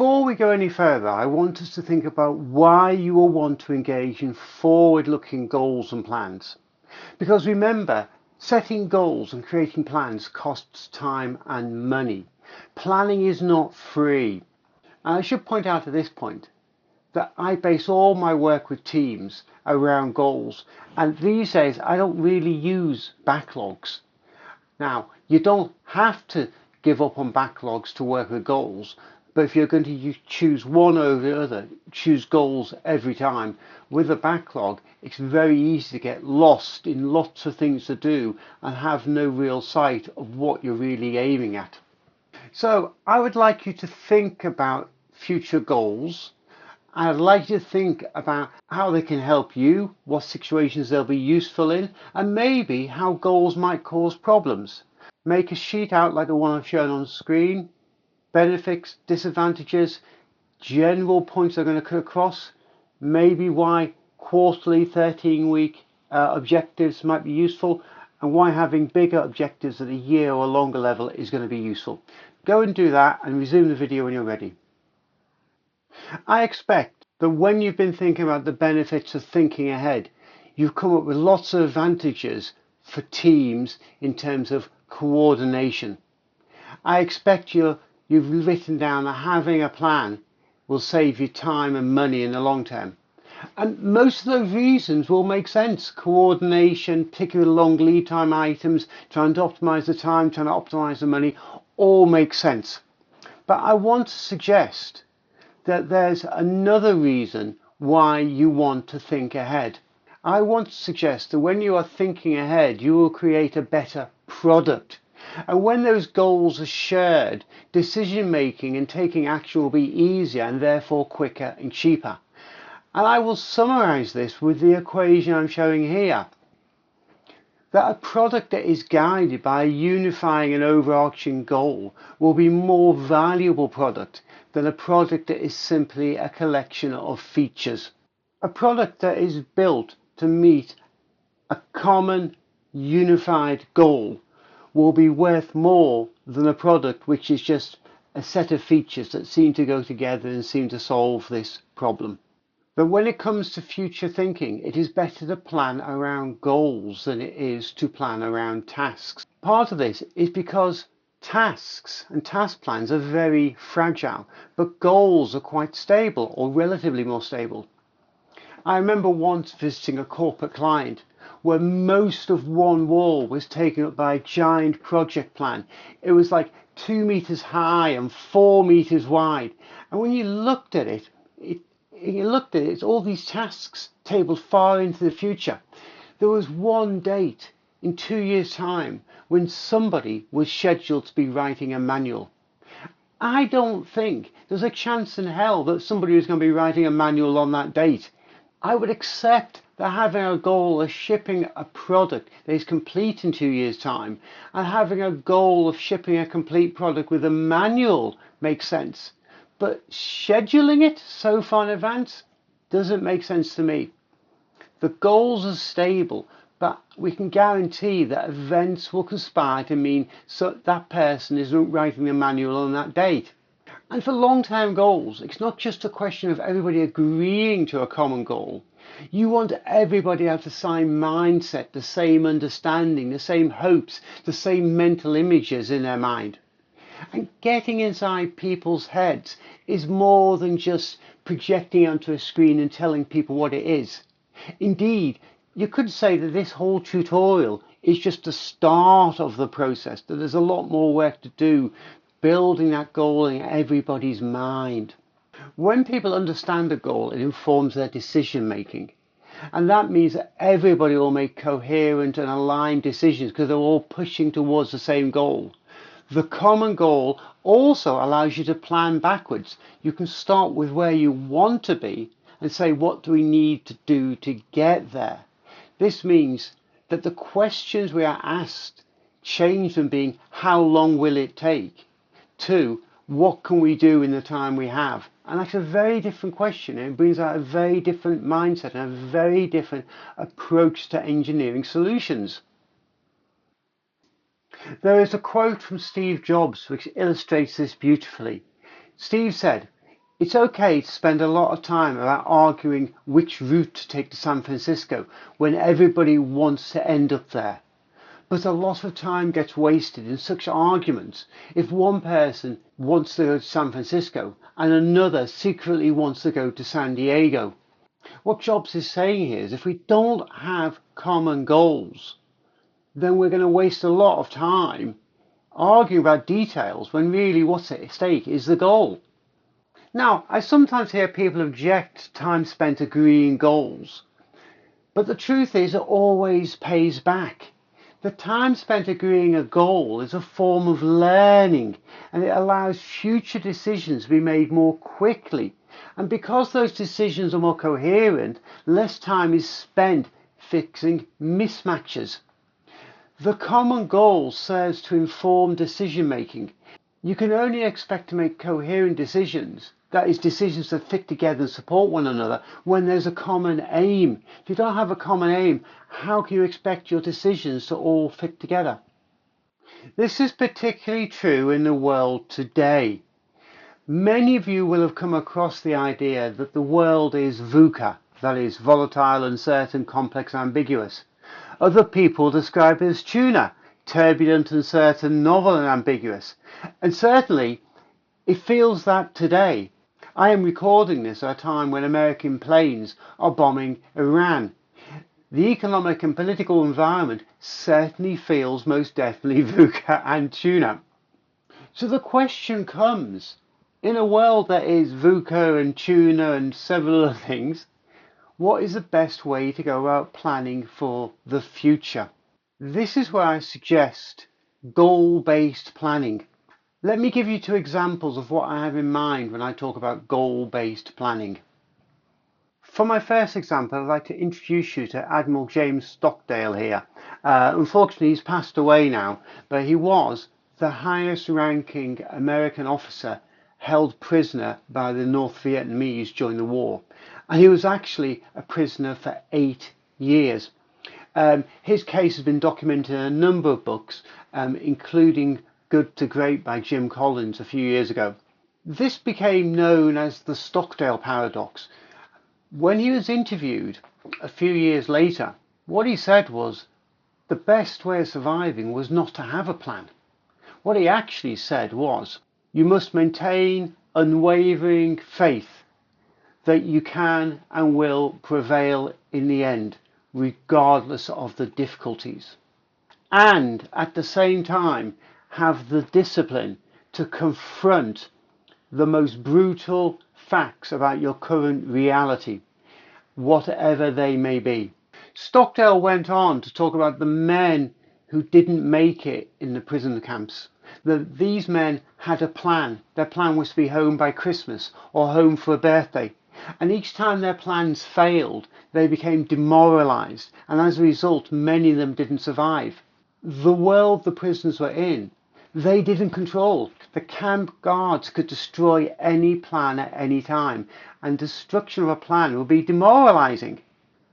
Before we go any further, I want us to think about why you will want to engage in forward-looking goals and plans. Because remember, setting goals and creating plans costs time and money. Planning is not free. And I should point out at this point that I base all my work with teams around goals, and these days I don't really use backlogs. Now, you don't have to give up on backlogs to work with goals, but if you're going to choose one over the other, choose goals every time. With a backlog, it's very easy to get lost in lots of things to do and have no real sight of what you're really aiming at. So I would like you to think about future goals. I'd like you to think about how they can help you, what situations they'll be useful in, and maybe how goals might cause problems. Make a sheet out like the one I've shown on screen. Benefits, disadvantages, general points they're going to cut across, maybe why quarterly 13-week objectives might be useful, and why having bigger objectives at a year or longer level is going to be useful. Go and do that and resume the video when you're ready. I expect that when you've been thinking about the benefits of thinking ahead, you've come up with lots of advantages for teams in terms of coordination. I expect you've written down that having a plan will save you time and money in the long term. And most of those reasons will make sense. Coordination, particularly long lead time items, trying to optimize the time, trying to optimize the money, all make sense. But I want to suggest that there's another reason why you want to think ahead. I want to suggest that when you are thinking ahead, you will create a better product. And when those goals are shared, decision making and taking action will be easier and therefore quicker and cheaper. And I will summarize this with the equation I'm showing here. That a product that is guided by a unifying and overarching goal will be more valuable product than a product that is simply a collection of features. A product that is built to meet a common unified goal will be worth more than a product which is just a set of features that seem to go together and seem to solve this problem. But when it comes to future thinking, it is better to plan around goals than it is to plan around tasks. Part of this is because tasks and task plans are very fragile, but goals are quite stable or relatively more stable. I remember once visiting a corporate client where most of one wall was taken up by a giant project plan. It was like 2 meters high and 4 meters wide. And when you looked at it, it's all these tasks tabled far into the future. There was one date in 2 years' time when somebody was scheduled to be writing a manual. I don't think there's a chance in hell that somebody was going to be writing a manual on that date. I would accept that having a goal of shipping a product that is complete in 2 years' time and having a goal of shipping a complete product with a manual makes sense. But scheduling it so far in advance doesn't make sense to me. The goals are stable, but we can guarantee that events will conspire to mean that person isn't writing the manual on that date. And for long-term goals, it's not just a question of everybody agreeing to a common goal. You want everybody to have the same mindset, the same understanding, the same hopes, the same mental images in their mind. And getting inside people's heads is more than just projecting onto a screen and telling people what it is. Indeed, you could say that this whole tutorial is just the start of the process, that there's a lot more work to do building that goal in everybody's mind. When people understand a goal, it informs their decision making. And that means that everybody will make coherent and aligned decisions because they're all pushing towards the same goal. The common goal also allows you to plan backwards. You can start with where you want to be and say, what do we need to do to get there? This means that the questions we are asked change from being, how long will it take, to what can we do in the time we have? And that's a very different question. It brings out a very different mindset and a very different approach to engineering solutions. There is a quote from Steve Jobs which illustrates this beautifully. Steve said, It's okay to spend a lot of time about arguing which route to take to San Francisco when everybody wants to end up there. But a lot of time gets wasted in such arguments if one person wants to go to San Francisco and another secretly wants to go to San Diego. What Jobs is saying here is if we don't have common goals, then we're going to waste a lot of time arguing about details when really what's at stake is the goal. Now, I sometimes hear people object to time spent agreeing goals, but the truth is it always pays back. The time spent agreeing a goal is a form of learning, and it allows future decisions to be made more quickly. And because those decisions are more coherent, less time is spent fixing mismatches. The common goal serves to inform decision making. You can only expect to make coherent decisions, that is, decisions that fit together and support one another, when there's a common aim. If you don't have a common aim, how can you expect your decisions to all fit together? This is particularly true in the world today. Many of you will have come across the idea that the world is VUCA, that is, volatile, uncertain, complex, ambiguous. Other people describe it as TUNA, turbulent, uncertain, novel, and ambiguous. And certainly, it feels that today. I am recording this at a time when American planes are bombing Iran. The economic and political environment certainly feels most definitely VUCA and TUNA. So the question comes, in a world that is VUCA and TUNA and several other things, what is the best way to go about planning for the future? This is where I suggest goal-based planning. Let me give you two examples of what I have in mind when I talk about goal-based planning. For my first example, I'd like to introduce you to Admiral James Stockdale here. Unfortunately, he's passed away now, but he was the highest ranking American officer held prisoner by the North Vietnamese during the war. And he was actually a prisoner for 8 years. His case has been documented in a number of books, including Good to Great by Jim Collins a few years ago. This became known as the Stockdale paradox. When he was interviewed a few years later, what he said was the best way of surviving was not to have a plan. What he actually said was, you must maintain unwavering faith that you can and will prevail in the end, regardless of the difficulties. And at the same time, have the discipline to confront the most brutal facts about your current reality, whatever they may be. Stockdale went on to talk about the men who didn't make it in the prison camps. These men had a plan. Their plan was to be home by Christmas or home for a birthday. And each time their plans failed, they became demoralized. And as a result, many of them didn't survive. The world the prisoners were in, they didn't control. The camp guards could destroy any plan at any time. And destruction of a plan would be demoralizing.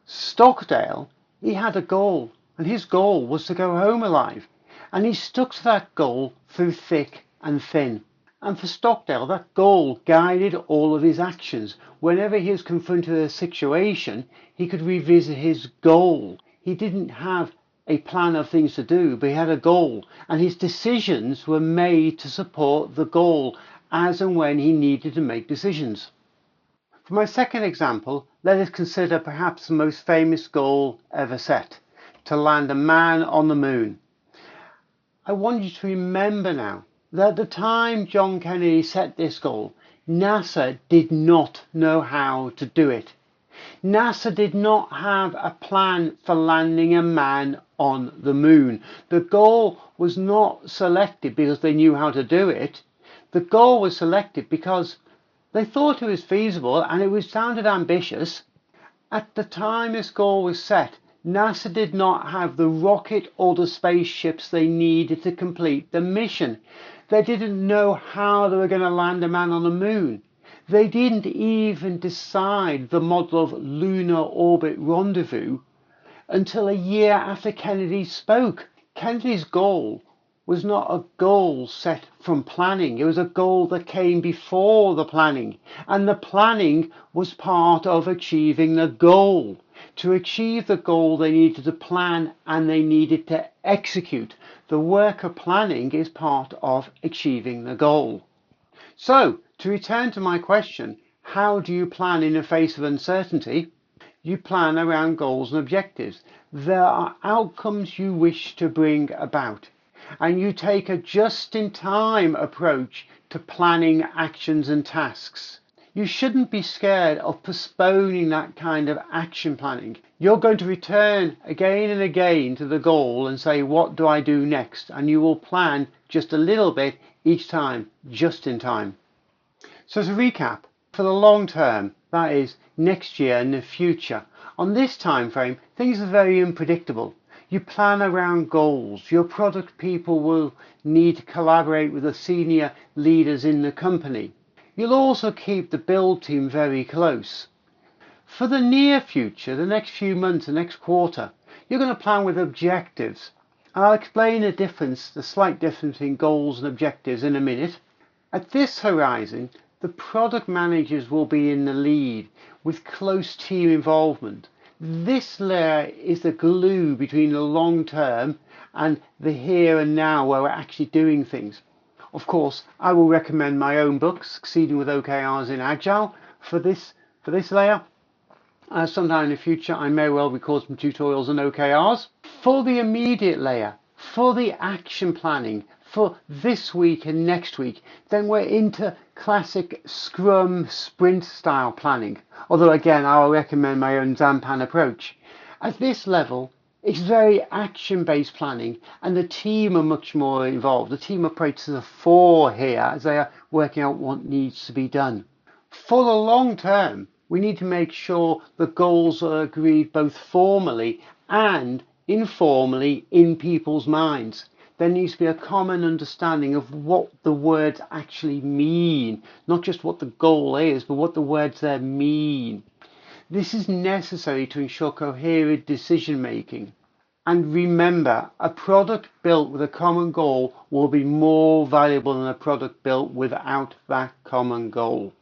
Stockdale, he had a goal. And his goal was to go home alive. And he stuck to that goal through thick and thin. And for Stockdale, that goal guided all of his actions. Whenever he was confronted with a situation, he could revisit his goal. He didn't have a plan of things to do, but he had a goal. And his decisions were made to support the goal as and when he needed to make decisions. For my second example, let us consider perhaps the most famous goal ever set, to land a man on the moon. I want you to remember now that at the time John Kennedy set this goal, NASA did not know how to do it. NASA did not have a plan for landing a man on the moon. The goal was not selected because they knew how to do it. The goal was selected because they thought it was feasible and it sounded ambitious. At the time this goal was set, NASA did not have the rocket or the spaceships they needed to complete the mission. They didn't know how they were going to land a man on the moon. They didn't even decide the model of lunar orbit rendezvous until a year after Kennedy spoke. Kennedy's goal was not a goal set from planning. It was a goal that came before the planning. And the planning was part of achieving the goal. To achieve the goal, they needed to plan and they needed to execute. The work of planning is part of achieving the goal. So, to return to my question, how do you plan in the face of uncertainty? You plan around goals and objectives. There are outcomes you wish to bring about, and you take a just-in-time approach to planning actions and tasks. You shouldn't be scared of postponing that kind of action planning. You're going to return again and again to the goal and say, what do I do next? And you will plan just a little bit each time, just in time. So to recap, for the long term, that is next year and the future, on this time frame, things are very unpredictable. You plan around goals. Your product people will need to collaborate with the senior leaders in the company. You'll also keep the build team very close. For the near future, the next few months, the next quarter, you're going to plan with objectives. I'll explain the slight difference in goals and objectives in a minute. At this horizon, the product managers will be in the lead with close team involvement. This layer is the glue between the long term and the here and now where we're actually doing things. Of course, I will recommend my own book, Succeeding with OKRs in Agile, for this layer. Sometime in the future, I may well record some tutorials on OKRs. For the immediate layer, for the action planning, for this week and next week, then we're into classic Scrum sprint style planning. Although again, I will recommend my own Zampan approach. At this level, it's very action-based planning and the team are much more involved. The team operates as a four here as they are working out what needs to be done. For the long term, we need to make sure the goals are agreed both formally and informally in people's minds. There needs to be a common understanding of what the words actually mean, not just what the goal is, but what the words there mean. This is necessary to ensure coherent decision making. And remember, a product built with a common goal will be more valuable than a product built without that common goal.